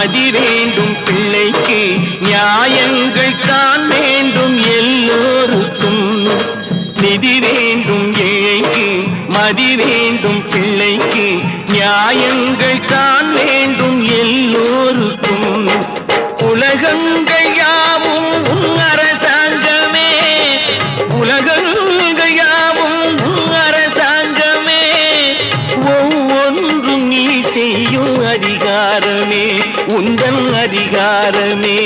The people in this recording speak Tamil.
மதி வேண்டும் பிள்ளைக்கு நியாயங்கள் தான் வேண்டும் எல்லோருக்கும் நிதி வேண்டும் ஏழைக்கு மதி வேண்டும் பிள்ளைக்கு நியாயங்கள் தான் வேண்டும் எல்லோருக்கும் உலகங்கள் யாவும் அரசாங்கமே உலகங்கள் யாவும் அரசாங்கமே ஒவ்வொன்றும் நீ செய்யும் அதிகாரமே உந்தன் அதிகாரமே